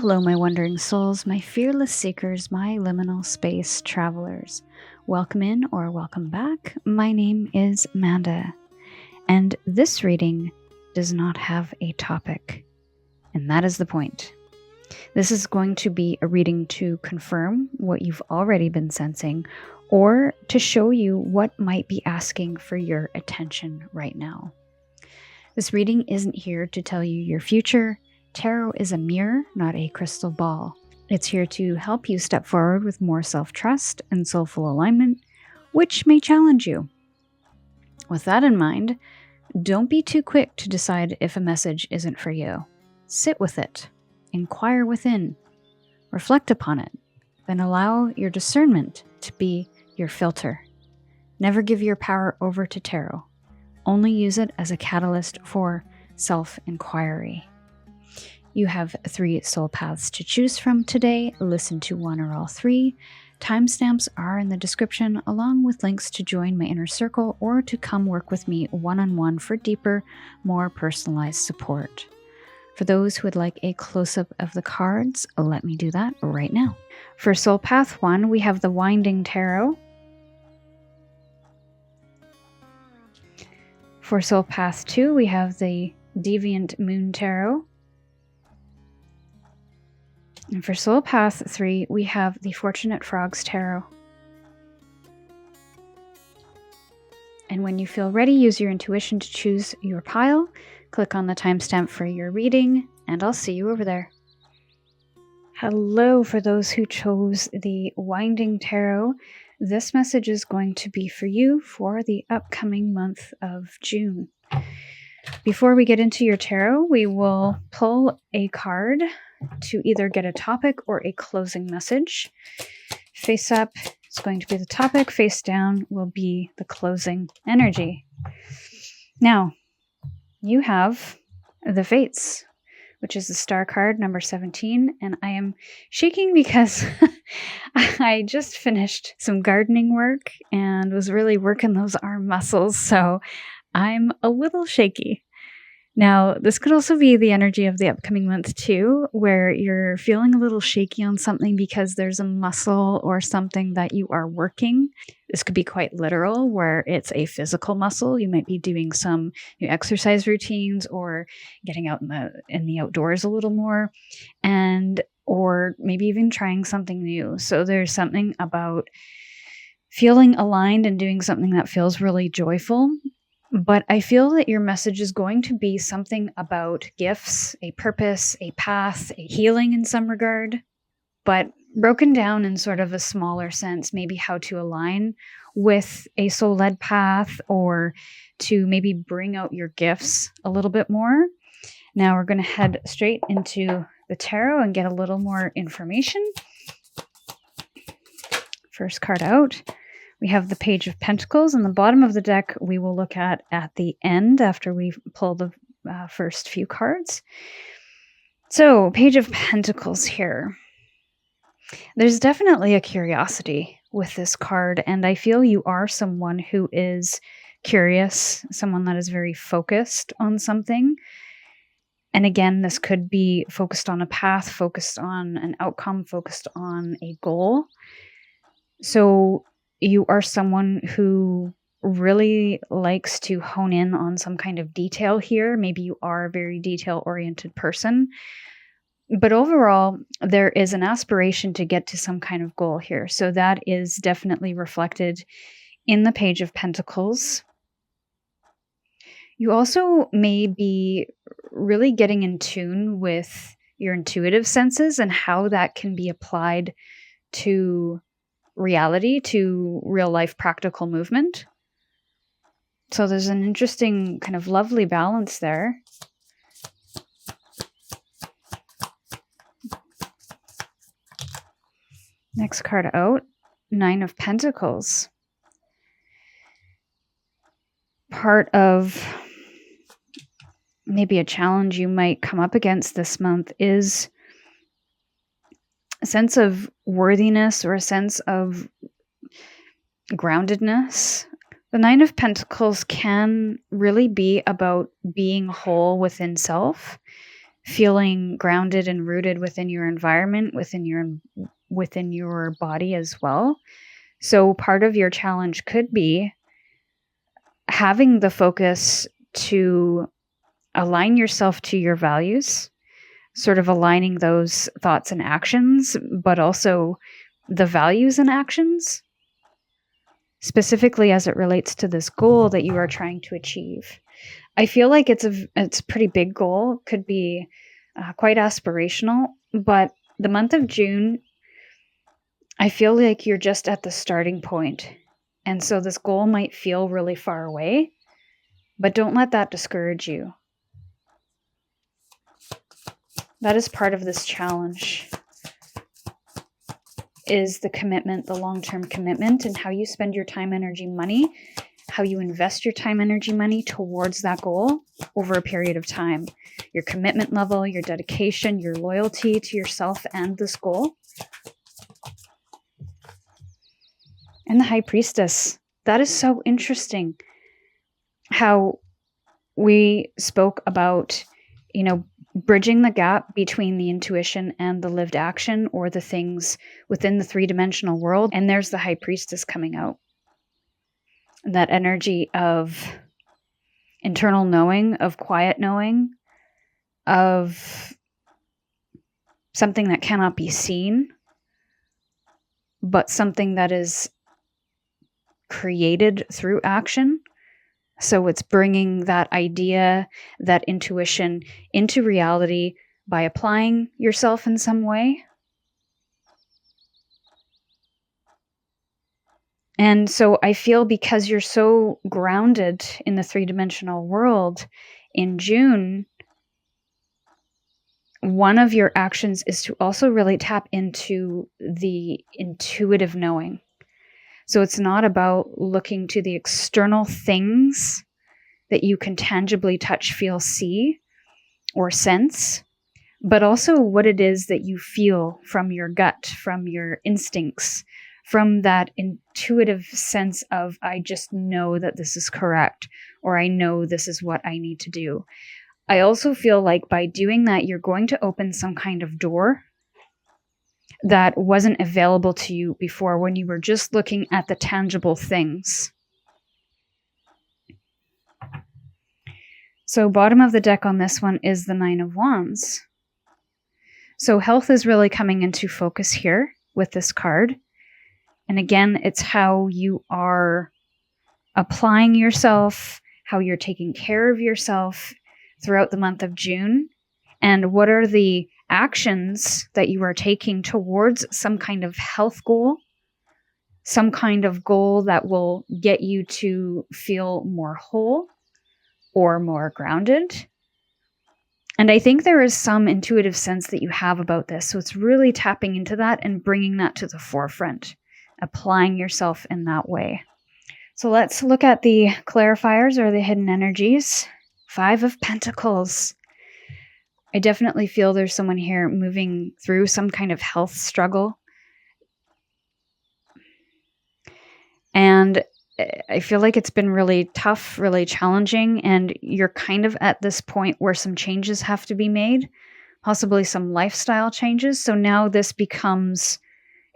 Hello, my wandering souls, my fearless seekers, my liminal space travelers. Welcome in or welcome back. My name is Amanda, and this reading does not have a topic, and that is the point. This is going to be a reading to confirm what you've already been sensing, or to show you what might be asking for your attention right now. This reading isn't here to tell you your future. Tarot is a mirror, not a crystal ball. It's here to help you step forward with more self-trust and soulful alignment, which may challenge you. With that in mind, don't be too quick to decide if a message isn't for you. Sit with it, inquire within, reflect upon it, then allow your discernment to be your filter. Never give your power over to tarot. Only use it as a catalyst for self-inquiry. You have 3 soul paths to choose from today. Listen to one or all 3. Timestamps are in the description, along with links to join my inner circle or to come work with me one-on-one for deeper, more personalized support. For those who would like a close-up of the cards, let me do that right now. For Soul Path 1, we have the Winding Tarot. For Soul Path 2, we have the Deviant Moon Tarot. And for Soul Path 3, we have the Fortunate Frogs Tarot. And when you feel ready, use your intuition to choose your pile. Click on the timestamp for your reading, and I'll see you over there. Hello, for those who chose the Winding Tarot. This message is going to be for you for the upcoming month of June. Before we get into your tarot, we will pull a card to either get a topic or a closing message. Face up is going to be the topic, face down will be the closing energy. Now, you have the Fates, which is the star card, number 17, and I am shaking because I just finished some gardening work and was really working those arm muscles, so I'm a little shaky. Now, this could also be the energy of the upcoming month too, where you're feeling a little shaky on something because there's a muscle or something that you are working. This could be quite literal, where it's a physical muscle. You might be doing some new exercise routines or getting out in the outdoors a little more, or maybe even trying something new. So there's something about feeling aligned and doing something that feels really joyful. But I feel that your message is going to be something about gifts, a purpose, a path, a healing in some regard, but broken down in sort of a smaller sense, maybe how to align with a soul-led path or to maybe bring out your gifts a little bit more. Now we're going to head straight into the tarot and get a little more information. First card out. We have the Page of Pentacles, and the bottom of the deck we will look at the end after we pull the first few cards. So, Page of Pentacles here. There's definitely a curiosity with this card, and I feel you are someone who is curious, someone that is very focused on something. And again, this could be focused on a path, focused on an outcome, focused on a goal. So, you are someone who really likes to hone in on some kind of detail here. Maybe you are a very detail-oriented person. But overall, there is an aspiration to get to some kind of goal here. So that is definitely reflected in the Page of Pentacles. You also may be really getting in tune with your intuitive senses and how that can be applied to reality, to real life practical movement. So there's an interesting kind of lovely balance there. Next card out, 9 of Pentacles. Part of maybe a challenge you might come up against this month is a sense of worthiness or a sense of groundedness. The 9 of Pentacles can really be about being whole within self, feeling grounded and rooted within your environment, within your body as well. So part of your challenge could be having the focus to align yourself to your values, sort of aligning those thoughts and actions, but also the values and actions, specifically as it relates to this goal that you are trying to achieve. I feel like it's a pretty big goal, could be quite aspirational, but the month of June, I feel like you're just at the starting point. And so this goal might feel really far away, but don't let that discourage you. That is part of this challenge, is the commitment, the long-term commitment, and how you spend your time, energy, money, how you invest your time, energy, money towards that goal over a period of time. Your commitment level, your dedication, your loyalty to yourself and this goal. And the High Priestess. That is so interesting. How we spoke about, bridging the gap between the intuition and the lived action, or the things within the three-dimensional world. And there's the High Priestess coming out. That energy of internal knowing, of quiet knowing, of something that cannot be seen, but something that is created through action. So it's bringing that idea, that intuition into reality by applying yourself in some way. And so I feel, because you're so grounded in the three-dimensional world, in June, one of your actions is to also really tap into the intuitive knowing. So it's not about looking to the external things that you can tangibly touch, feel, see, or sense, but also what it is that you feel from your gut, from your instincts, from that intuitive sense of, I just know that this is correct, or I know this is what I need to do. I also feel like by doing that, you're going to open some kind of door that wasn't available to you before, when you were just looking at the tangible things. So bottom of the deck on this one is the Nine of Wands. So health is really coming into focus here with this card. And again, it's how you are applying yourself, how you're taking care of yourself throughout the month of June, and what are the actions that you are taking towards some kind of health goal, some kind of goal that will get you to feel more whole or more grounded. And I think there is some intuitive sense that you have about this. So it's really tapping into that and bringing that to the forefront, applying yourself in that way. So let's look at the clarifiers, or the hidden energies. 5 of Pentacles. I definitely feel there's someone here moving through some kind of health struggle. And I feel like it's been really tough, really challenging, and you're kind of at this point where some changes have to be made, possibly some lifestyle changes. So now this becomes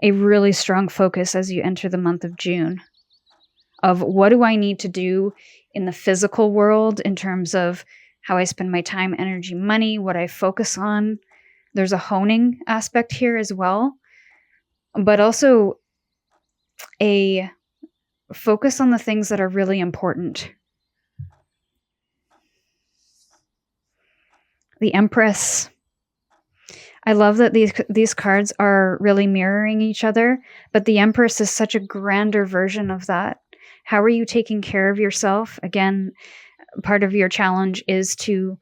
a really strong focus as you enter the month of June, of what do I need to do in the physical world in terms of how I spend my time, energy, money, what I focus on. There's a honing aspect here as well, but also a focus on the things that are really important. The Empress. I love that these cards are really mirroring each other, but the Empress is such a grander version of that. How are you taking care of yourself? Again, part of your challenge is to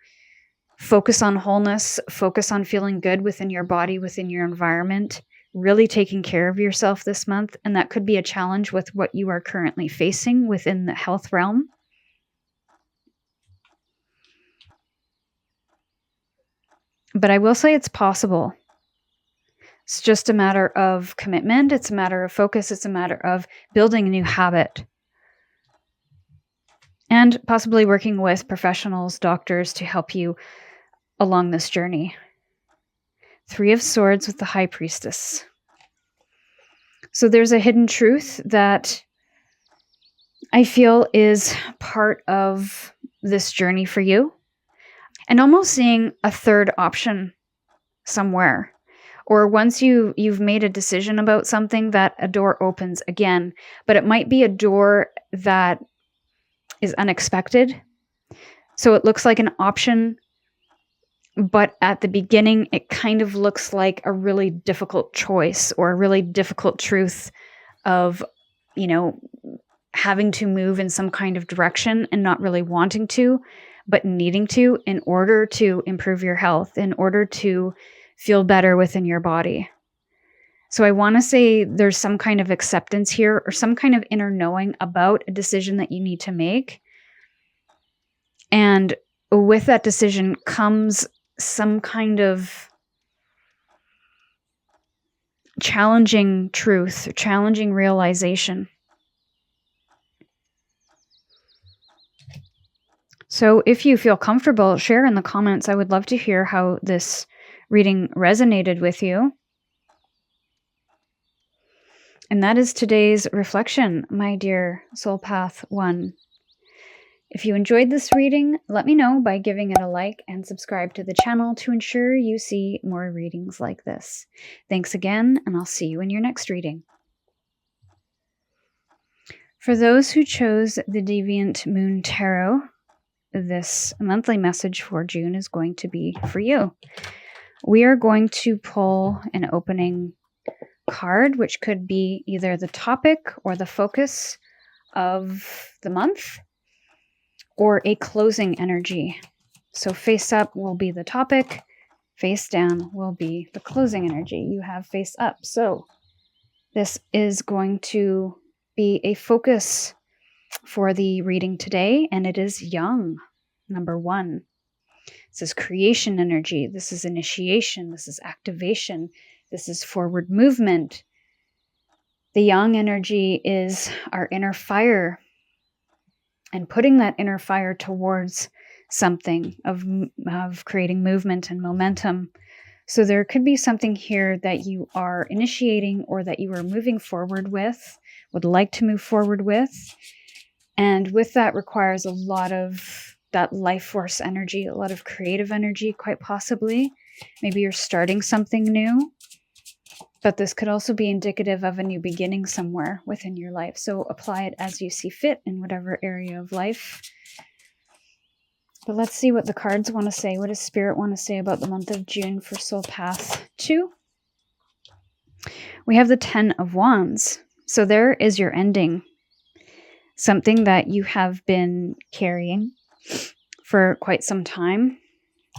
focus on wholeness, focus on feeling good within your body, within your environment, really taking care of yourself this month. And that could be a challenge with what you are currently facing within the health realm. But I will say it's possible. It's just a matter of commitment. It's a matter of focus. It's a matter of building a new habit. And possibly working with professionals, doctors, to help you along this journey. 3 of Swords with the High Priestess. So there's a hidden truth that I feel is part of this journey for you. And almost seeing a third option somewhere. Or once you've made a decision about something, that a door opens again. But it might be a door that is unexpected. So it looks like an option, but at the beginning, it kind of looks like a really difficult choice or a really difficult truth of, having to move in some kind of direction and not really wanting to, but needing to in order to improve your health, in order to feel better within your body. So I want to say there's some kind of acceptance here or some kind of inner knowing about a decision that you need to make. And with that decision comes some kind of challenging truth, challenging realization. So if you feel comfortable, share in the comments. I would love to hear how this reading resonated with you. And that is today's reflection, my dear Soul Path 1. If you enjoyed this reading, let me know by giving it a like and subscribe to the channel to ensure you see more readings like this. Thanks again, and I'll see you in your next reading. For those who chose the Deviant Moon Tarot, this monthly message for June is going to be for you. We are going to pull an opening card, which could be either the topic or the focus of the month, or a closing energy. So face up will be the topic, face down will be the closing energy. You have face up. So this is going to be a focus for the reading today, and it is Yang, number 1. This is creation energy. This is initiation. This is activation. This is forward movement. The Yang energy is our inner fire, and putting that inner fire towards something of creating movement and momentum. So there could be something here that you are initiating or that you are moving forward with, would like to move forward with. And with that requires a lot of that life force energy, a lot of creative energy, quite possibly. Maybe you're starting something new, but this could also be indicative of a new beginning somewhere within your life. So apply it as you see fit in whatever area of life. But let's see what the cards want to say. What does Spirit want to say about the month of June for Soul Path 2? We have the 10 of Wands. So there is your ending. Something that you have been carrying for quite some time.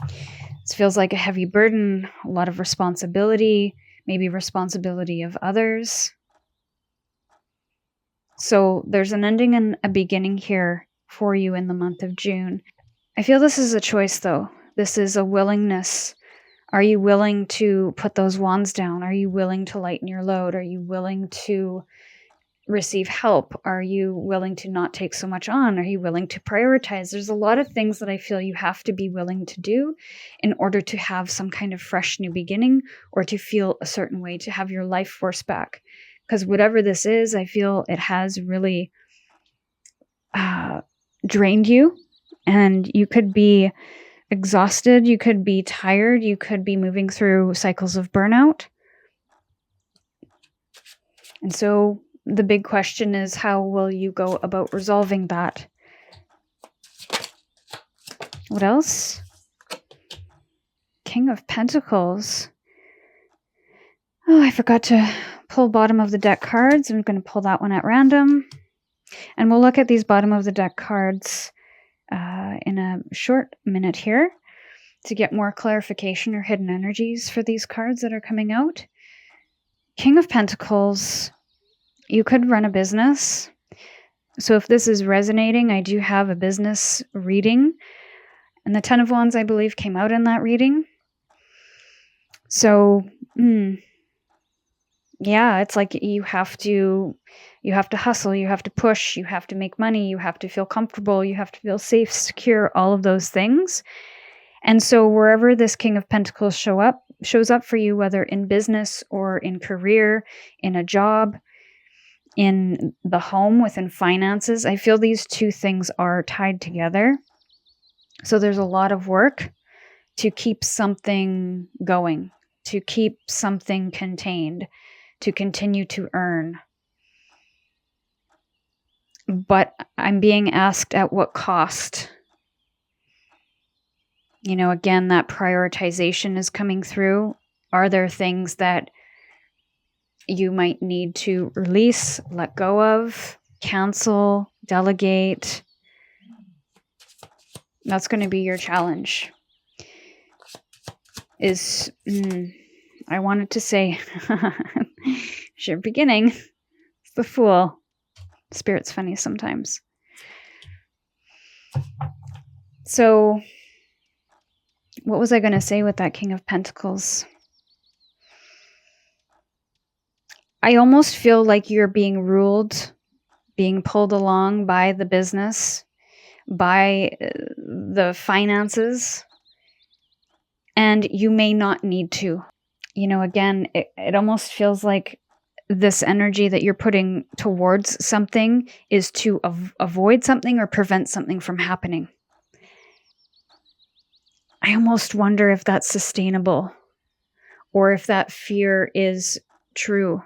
It feels like a heavy burden, a lot of responsibility, maybe responsibility of others. So there's an ending and a beginning here for you in the month of June. I feel this is a choice, though. This is a willingness. Are you willing to put those wands down? Are you willing to lighten your load? Are you willing to receive help? Are you willing to not take so much on? Are you willing to prioritize? There's a lot of things that I feel you have to be willing to do in order to have some kind of fresh new beginning or to feel a certain way, to have your life force back. Because whatever this is, I feel it has really drained you, and you could be exhausted, you could be tired, you could be moving through cycles of burnout. And so the big question is, how will you go about resolving that? What else? King of Pentacles. Oh, I forgot to pull bottom of the deck cards. I'm going to pull that one at random. And we'll look at these bottom of the deck cards in a short minute here to get more clarification or hidden energies for these cards that are coming out. King of Pentacles. You could run a business. So if this is resonating, I do have a business reading. And the 10 of Wands, I believe, came out in that reading. So, yeah, it's like you have to hustle, you have to push, you have to make money, you have to feel comfortable, you have to feel safe, secure, all of those things. And so wherever this King of Pentacles shows up for you, whether in business or in career, in a job, in the home, within finances, I feel these two things are tied together. So there's a lot of work to keep something going, to keep something contained, to continue to earn. But I'm being asked at what cost? You know, again, that prioritization is coming through. Are there things that you might need to release, let go of, cancel, delegate? That's going to be your challenge. I wanted to say, your beginning. It's the Fool. Spirit's funny sometimes. So, what was I going to say with that King of Pentacles? I almost feel like you're being ruled, being pulled along by the business, by the finances, and you may not need to. You know, again, it almost feels like this energy that you're putting towards something is to avoid something or prevent something from happening. I almost wonder if that's sustainable, or if that fear is true,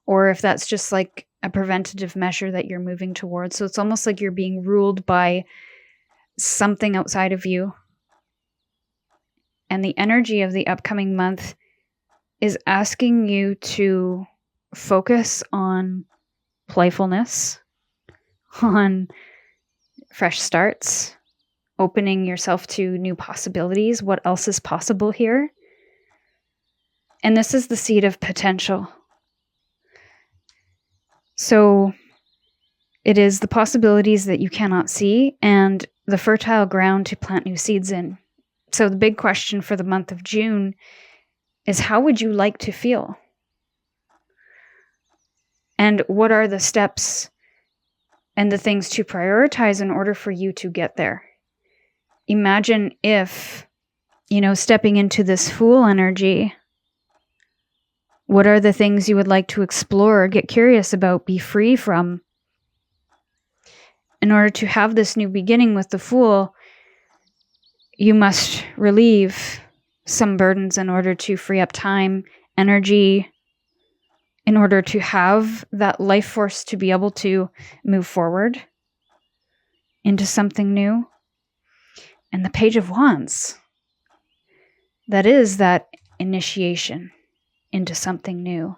or if that's just like a preventative measure that you're moving towards. So it's almost like you're being ruled by something outside of you. And the energy of the upcoming month is asking you to focus on playfulness, on fresh starts, opening yourself to new possibilities. What else is possible here? And this is the seed of potential. So it is the possibilities that you cannot see and the fertile ground to plant new seeds in. So the big question for the month of June is, how would you like to feel? And what are the steps and the things to prioritize in order for you to get there? Imagine if, stepping into this Fool energy, what are the things you would like to explore, get curious about, be free from? In order to have this new beginning with the Fool, you must relieve some burdens in order to free up time, energy, in order to have that life force to be able to move forward into something new. And the Page of Wands, that is that initiation into something new.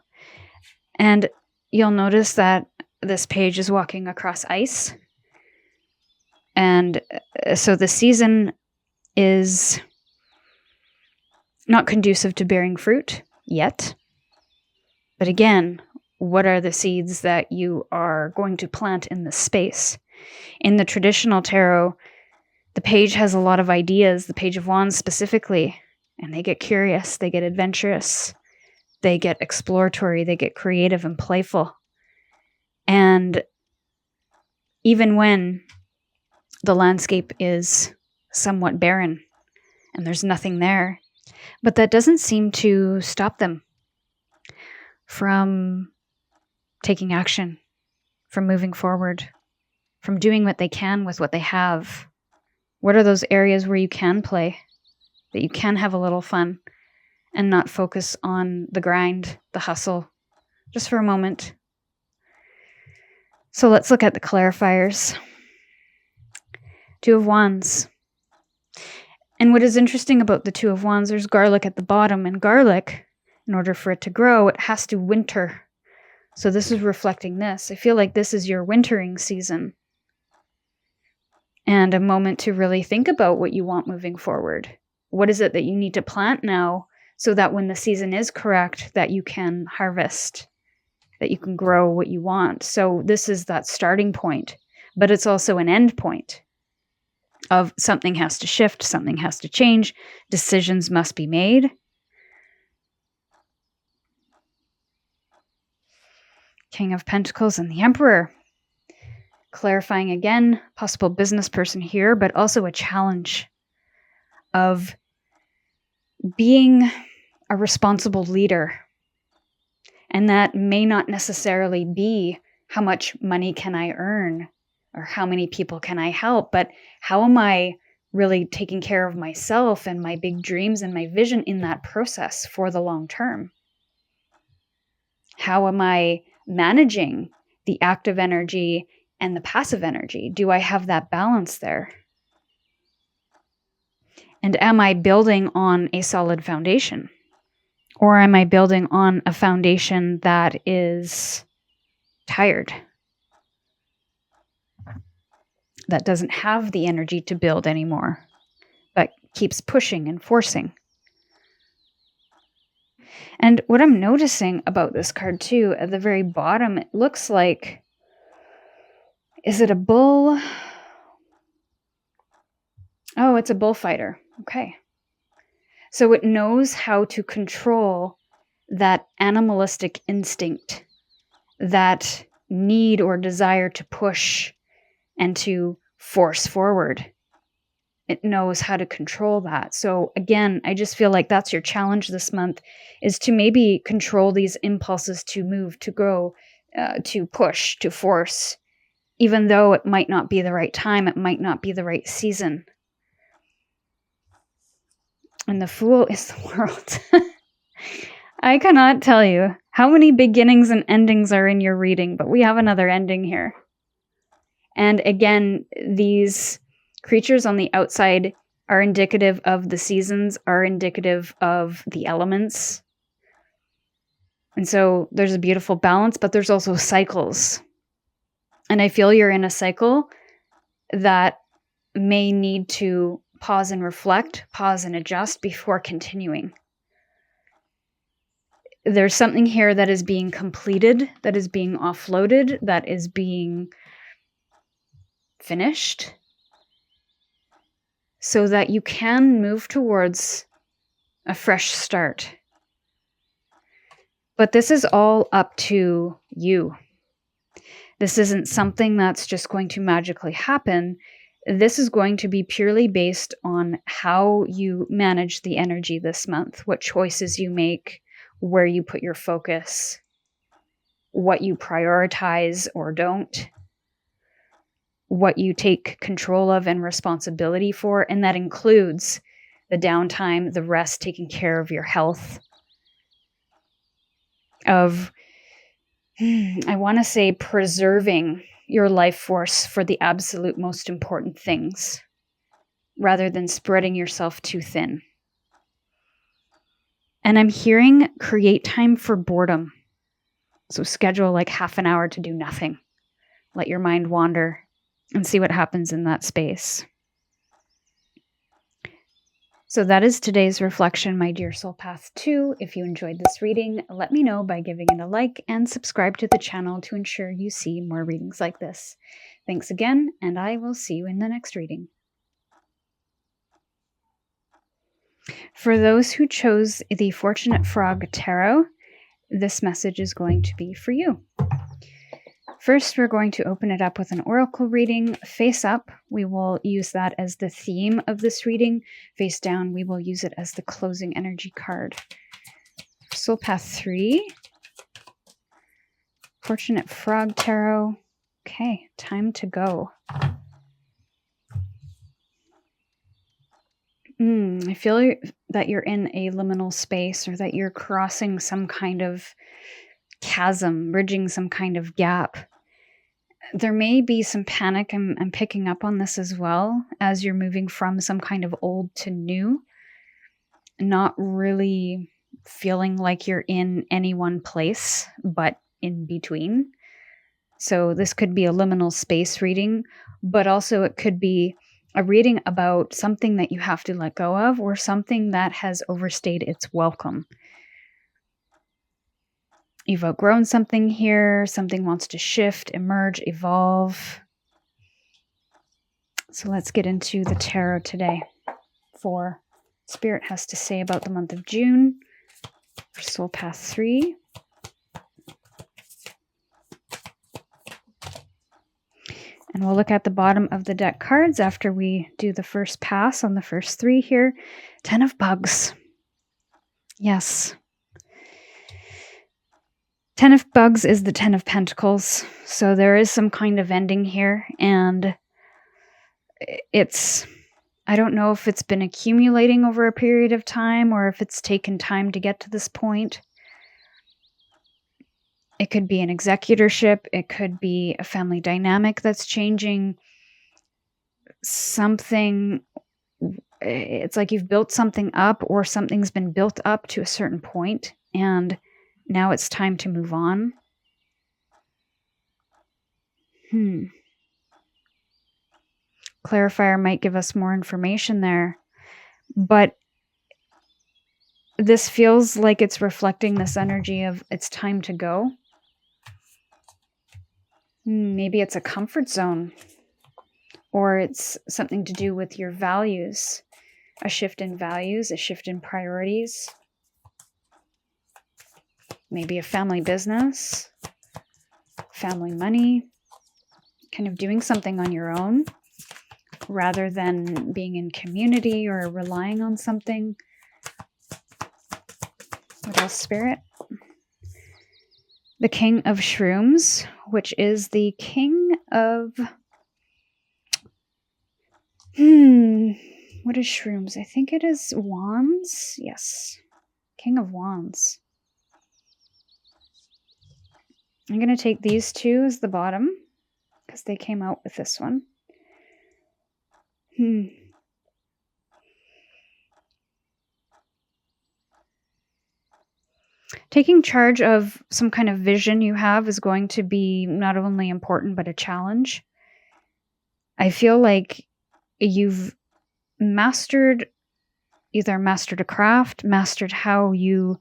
And you'll notice that this page is walking across ice. And so the season is not conducive to bearing fruit yet. But again, what are the seeds that you are going to plant in this space? In the traditional tarot, the page has a lot of ideas, the Page of Wands specifically, and they get curious, they get adventurous, they get exploratory, they get creative and playful. And even when the landscape is somewhat barren and there's nothing there, but that doesn't seem to stop them from taking action, from moving forward, from doing what they can with what they have. What are those areas where you can play, that you can have a little fun and not focus on the grind, the hustle, just for a moment? So let's look at the clarifiers. Two of Wands. And what is interesting about the Two of Wands, there's garlic at the bottom, and garlic, in order for it to grow, it has to winter. So this is reflecting this. I feel like this is your wintering season. And a moment to really think about what you want moving forward. What is it that you need to plant now so that when the season is correct, that you can harvest, that you can grow what you want? So this is that starting point, but it's also an end point of something has to shift, something has to change, decisions must be made. King of Pentacles and the Emperor. Clarifying again, possible business person here, but also a challenge. of being a responsible leader. And that may not necessarily be how much money can I earn or how many people can I help, but how am I really taking care of myself and my big dreams and my vision in that process for the long term? How am I managing the active energy and the passive energy? Do I have that balance there? And am I building on a solid foundation? Or am I building on a foundation that is tired? That doesn't have the energy to build anymore, but keeps pushing and forcing. And what I'm noticing about this card too, at the very bottom, it looks like, is it a bull? Oh, it's a bullfighter. Okay. So it knows how to control that animalistic instinct, that need or desire to push and to force forward. It knows how to control that. So again, I just feel like that's your challenge this month, is to maybe control these impulses to move, to grow, to push, to force, even though it might not be the right time, it might not be the right season. And the Fool is the world. I cannot tell you how many beginnings and endings are in your reading, but we have another ending here. And again, these creatures on the outside are indicative of the seasons, are indicative of the elements. And so there's a beautiful balance, but there's also cycles. And I feel you're in a cycle that may need to pause and reflect, pause and adjust before continuing. There's something here that is being completed, that is being offloaded, that is being finished, so that you can move towards a fresh start. But this is all up to you. This isn't something that's just going to magically happen. This is going to be purely based on how you manage the energy this month, what choices you make, where you put your focus, what you prioritize or don't, what you take control of and responsibility for. And that includes the downtime, the rest, taking care of your health, of, I want to say, preserving your life force for the absolute most important things, rather than spreading yourself too thin. And I'm hearing create time for boredom. So schedule like half an hour to do nothing. Let your mind wander and see what happens in that space. So that is today's reflection, my dear Soul Path 2. If you enjoyed this reading, let me know by giving it a like and subscribe to the channel to ensure you see more readings like this. Thanks again, and I will see you in the next reading. For those who chose the Fortunate Frog Tarot, this message is going to be for you. First, we're going to open it up with an oracle reading. Face up, we will use that as the theme of this reading. Face down, we will use it as the closing energy card. Soul Path 3. Fortunate Frog Tarot. Okay, time to go. I feel that you're in a liminal space, or that you're crossing some kind of chasm, bridging some kind of gap. There may be some panic. I'm picking up on this as well, as you're moving from some kind of old to new, not really feeling like you're in any one place, but in between. So this could be a liminal space reading, but also it could be a reading about something that you have to let go of, or something that has overstayed its welcome. You've outgrown something here. Something wants to shift, emerge, evolve. So let's get into the tarot today for Spirit has to say about the month of June for Soul Path 3. And we'll look at the bottom of the deck cards after we do the first pass on the first 3 here. 10 of Bugs. Yes. 10 of Bugs is the 10 of Pentacles. So there is some kind of ending here. And I don't know if it's been accumulating over a period of time or if it's taken time to get to this point. It could be an executorship. It could be a family dynamic that's changing. Something, it's like you've built something up or something's been built up to a certain point and now it's time to move on. Clarifier might give us more information there, but this feels like it's reflecting this energy of it's time to go. Maybe it's a comfort zone, or it's something to do with your values, a shift in values, a shift in priorities. Maybe a family business, family money, kind of doing something on your own rather than being in community or relying on something. What else, Spirit? The King of Shrooms, which is the King of... What is Shrooms? I think it is Wands. Yes. King of Wands. I'm going to take these two as the bottom because they came out with this one. Taking charge of some kind of vision you have is going to be not only important, but a challenge. I feel like you've mastered a craft, mastered how you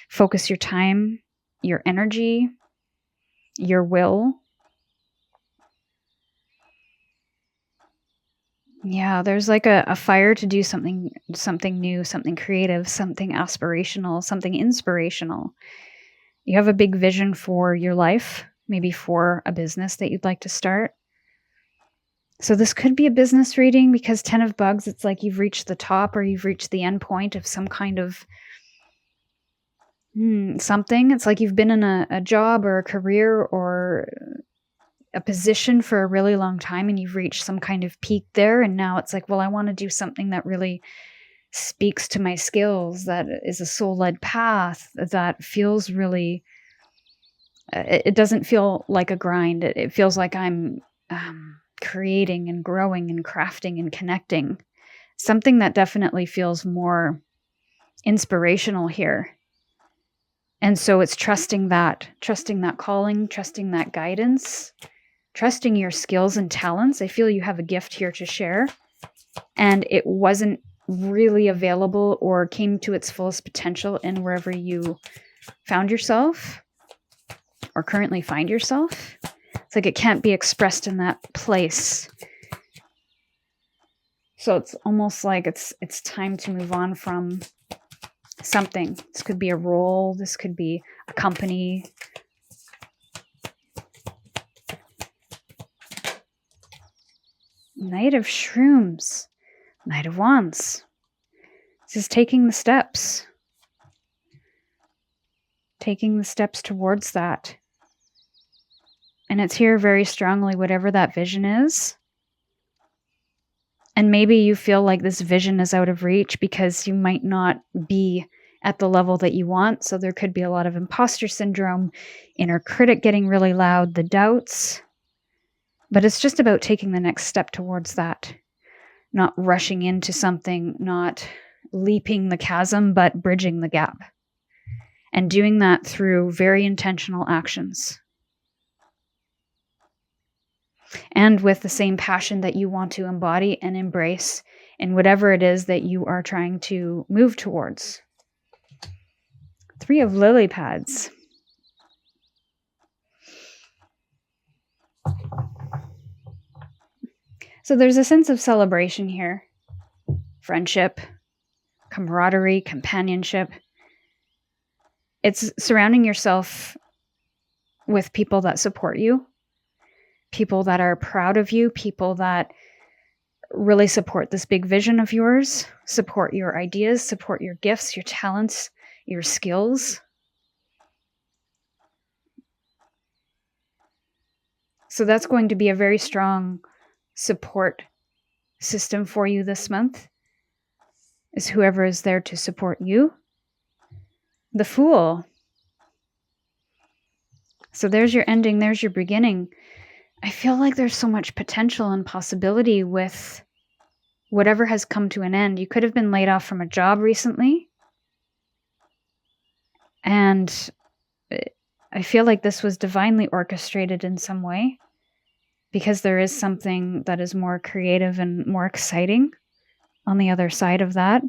focus your time, your energy, your will. Yeah, there's like a fire to do something new, something creative, something aspirational, something inspirational. You have a big vision for your life, maybe for a business that you'd like to start. So this could be a business reading because 10 of Bugs, it's like you've reached the top or you've reached the end point of some kind of something. It's like you've been in a job or a career or a position for a really long time and you've reached some kind of peak there. And now it's like, well, I want to do something that really speaks to my skills, that is a soul-led path, that feels really, it doesn't feel like a grind. It feels like I'm creating and growing and crafting and connecting. Something that definitely feels more inspirational here. And so it's trusting that calling, trusting that guidance, trusting your skills and talents. I feel you have a gift here to share, and it wasn't really available or came to its fullest potential in wherever you found yourself or currently find yourself. It's like it can't be expressed in that place. So it's almost like it's time to move on from something. This could be a role. This could be a company. Knight of Shrooms. Knight of Wands. This is taking the steps. Taking the steps towards that. And it's here very strongly, whatever that vision is. And maybe you feel like this vision is out of reach because you might not be at the level that you want. So there could be a lot of imposter syndrome, inner critic getting really loud, the doubts. But it's just about taking the next step towards that. Not rushing into something, not leaping the chasm, but bridging the gap. And doing that through very intentional actions. And with the same passion that you want to embody and embrace in whatever it is that you are trying to move towards. 3 of lily pads. So there's a sense of celebration here. Friendship, camaraderie, companionship. It's surrounding yourself with people that support you. people that are proud of you, people that really support this big vision of yours, support your ideas, support your gifts, your talents, your skills. So that's going to be a very strong support system for you this month, is whoever is there to support you. The Fool. So there's your ending, there's your beginning. I feel like there's so much potential and possibility with whatever has come to an end. You could have been laid off from a job recently. And I feel like this was divinely orchestrated in some way, because there is something that is more creative and more exciting on the other side of that.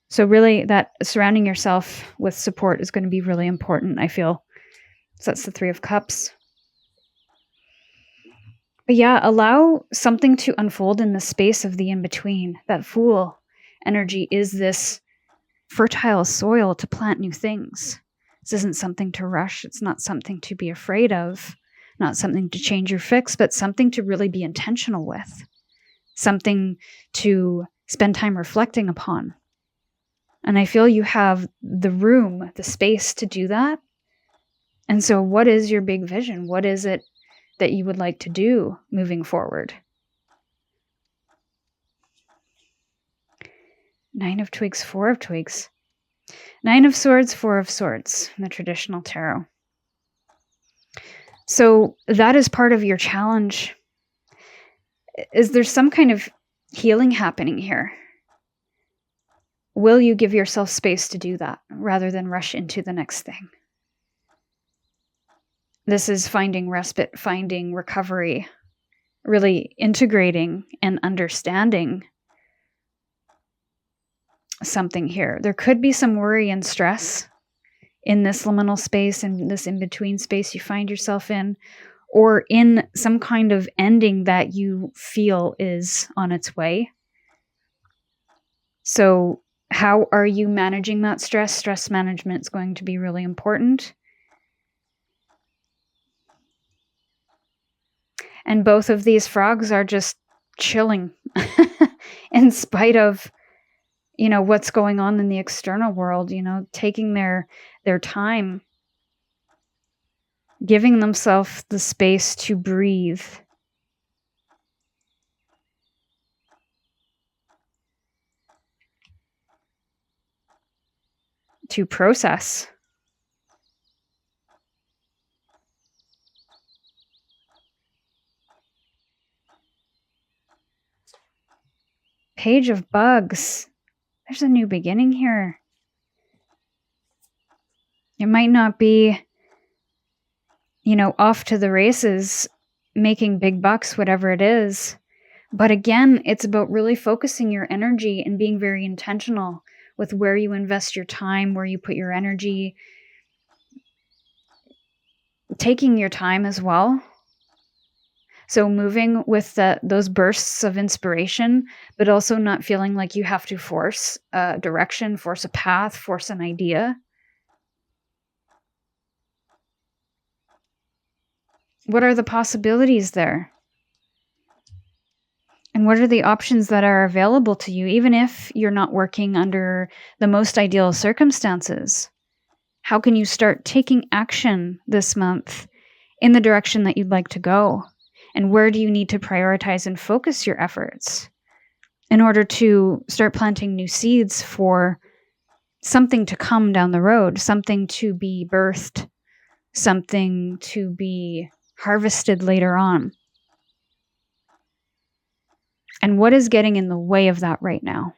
So really, that surrounding yourself with support is going to be really important, I feel. So that's the Three of Cups. But yeah, allow something to unfold in the space of the in-between. That Fool energy is this fertile soil to plant new things. This isn't something to rush. It's not something to be afraid of. Not something to change or fix, but something to really be intentional with. Something to spend time reflecting upon. And I feel you have the room, the space to do that. And so what is your big vision? What is it that you would like to do moving forward? Nine of Twigs, Four of Twigs. Nine of Swords, Four of Swords in the traditional tarot. So that is part of your challenge. Is there some kind of healing happening here? Will you give yourself space to do that rather than rush into the next thing? This is finding respite, finding recovery, really integrating and understanding something here. There could be some worry and stress in this liminal space, in this in-between space you find yourself in, or in some kind of ending that you feel is on its way. So how are you managing that stress? Stress management is going to be really important. And both of these frogs are just chilling in spite of, what's going on in the external world, taking their time, giving themselves the space to breathe, to process. Page of Bugs. There's a new beginning here. It might not be, off to the races, making big bucks, whatever it is. But again, it's about really focusing your energy and being very intentional with where you invest your time, where you put your energy. Taking your time as well. So moving with those bursts of inspiration, but also not feeling like you have to force a direction, force a path, force an idea. What are the possibilities there? And what are the options that are available to you, even if you're not working under the most ideal circumstances? How can you start taking action this month in the direction that you'd like to go? And where do you need to prioritize and focus your efforts in order to start planting new seeds for something to come down the road, something to be birthed, something to be harvested later on? And what is getting in the way of that right now?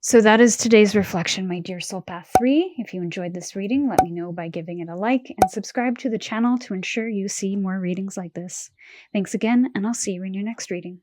So that is today's reflection, my dear Soul Path 3. If you enjoyed this reading, let me know by giving it a like and subscribe to the channel to ensure you see more readings like this. Thanks again, and I'll see you in your next reading.